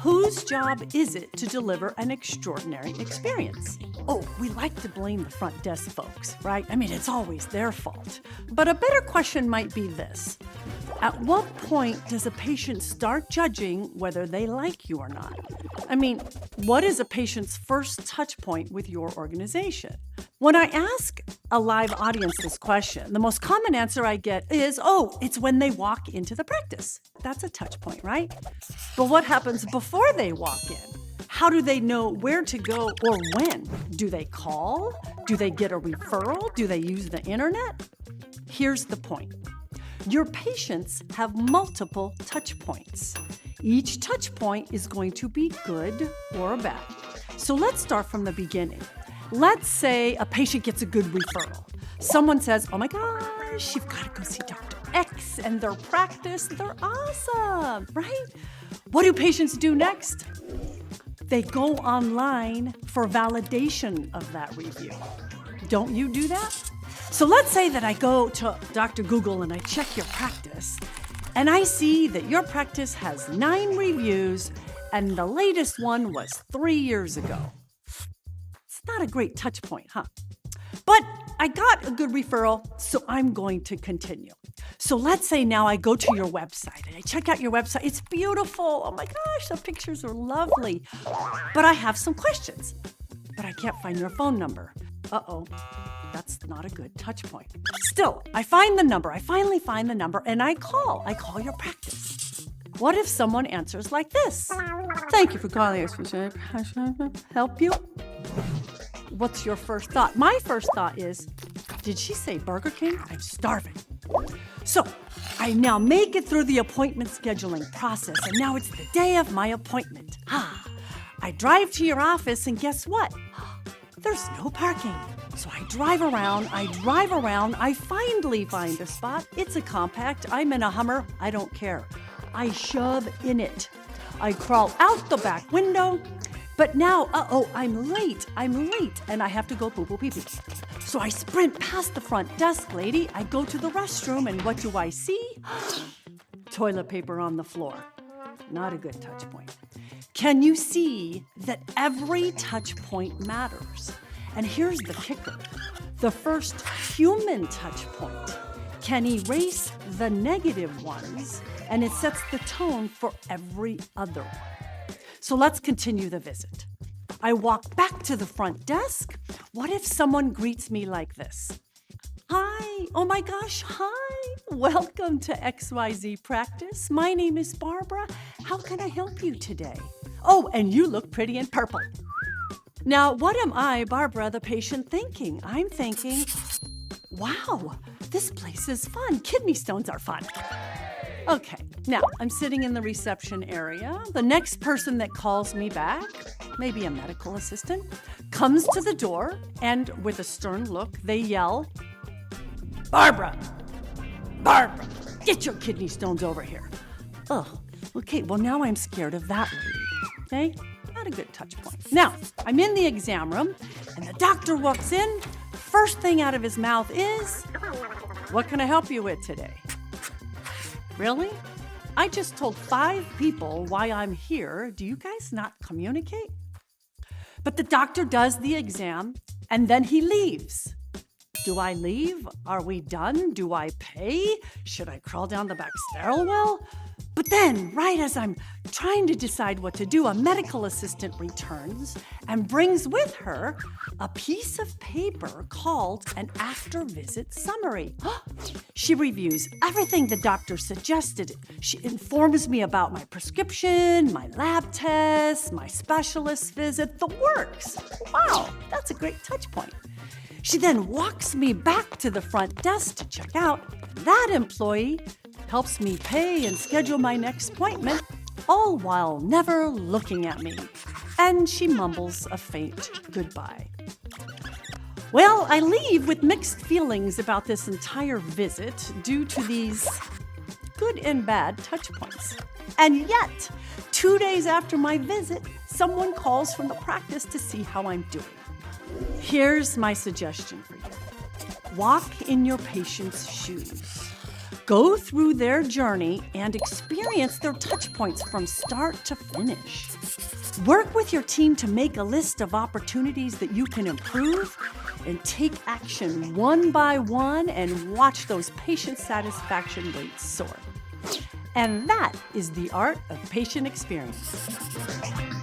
Whose job is it to deliver an extraordinary experience? Oh, we like to blame the front desk folks, right? I mean, it's always their fault. But a better question might be this. At what point does a patient start judging whether they like you or not? I mean, what is a patient's first touch point with your organization? When I ask a live audience this question, the most common answer I get is, oh, it's when they walk into the practice. That's a touch point, right? But what happens before they walk in? How do they know where to go or when? Do they call? Do they get a referral? Do they use the internet? Here's the point. Your patients have multiple touch points. Each touch point is going to be good or bad. So let's start from the beginning. Let's say a patient gets a good referral. Someone says, oh my gosh, you've got to go see Dr. X and their practice. They're awesome, right? What do patients do next? They go online for validation of that review. Don't you do that? So let's say that I go to Dr. Google and I check your practice, and I see that your practice has 9 reviews, and the latest one was 3 years ago. It's not a great touch point, huh? But I got a good referral, so I'm going to continue. So let's say now I go to your website and I check out your website. It's beautiful. Oh my gosh, the pictures are lovely. But I have some questions. But I can't find your phone number. Uh-oh, that's not a good touch point. Still, I find the number. I finally find the number and I call. I call your practice. What if someone answers like this? Thank you for calling us. Help you? What's your first thought? My first thought is, did she say Burger King? I'm starving. So I now make it through the appointment scheduling process, and now it's the day of my appointment. I drive to your office, and guess what? There's no parking. So I drive around, I finally find a spot. It's a compact, I'm in a Hummer, I don't care. I shove in it. I crawl out the back window, but now, I'm late, and I have to go poo-poo pee-pee. So I sprint past the front desk lady, I go to the restroom, and what do I see? Toilet paper on the floor. Not a good touch point. Can you see that every touch point matters? And here's the kicker. The first human touch point can erase the negative ones, and it sets the tone for every other one. So let's continue the visit. I walk back to the front desk. What if someone greets me like this? Hi, oh my gosh, hi. Welcome to XYZ Practice. My name is Barbara. How can I help you today? Oh, and you look pretty in purple. Now, what am I, Barbara, the patient, thinking? I'm thinking, wow, this place is fun. Kidney stones are fun. Okay, now I'm sitting in the reception area. The next person that calls me back, maybe a medical assistant, comes to the door and with a stern look, they yell, Barbara, get your kidney stones over here. Oh, okay, well now I'm scared of that lady, okay? Not a good touch point. Now, I'm in the exam room and the doctor walks in. First thing out of his mouth is, what can I help you with today? Really? I just told 5 people why I'm here. Do you guys not communicate? But the doctor does the exam and then he leaves. Do I leave? Are we done? Do I pay? Should I crawl down the back stairwell? But then, right as I'm trying to decide what to do, a medical assistant returns and brings with her a piece of paper called an after-visit summary. She reviews everything the doctor suggested. She informs me about my prescription, my lab tests, my specialist visit, the works. Wow, that's a great touch point. She then walks me back to the front desk to check out. That employee helps me pay and schedule my next appointment, all while never looking at me. And she mumbles a faint goodbye. Well, I leave with mixed feelings about this entire visit due to these good and bad touch points. And yet, 2 days after my visit, someone calls from the practice to see how I'm doing. Here's my suggestion for you. Walk in your patient's shoes. Go through their journey and experience their touch points from start to finish. Work with your team to make a list of opportunities that you can improve and take action one by one and watch those patient satisfaction rates soar. And that is the art of patient experience.